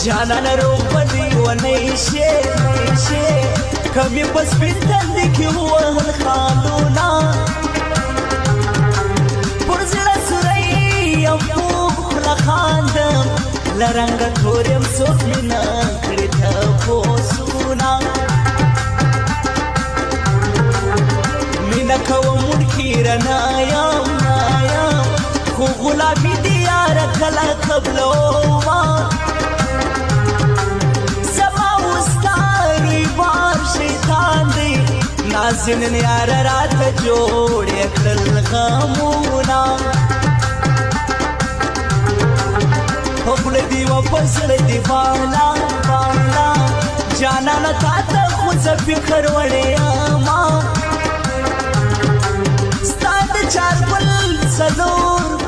جانان روغ بدی و نیشه کمی پس پیتندی کی وهل خالونا پر زړه سوري یم خلا خاندم لرنګ تورم څوک نه کړی ته پوسونا مینا کوم مړکی رنا یم خو غلامي دی یار کله قبلو ما زما وستاری بار شیطان دی نازنین یار رات جوړ کړل غمونا خپل دی واپس لدی بالا جانا نه تا خو څه فکر وړې ما ستاد چار بل څلور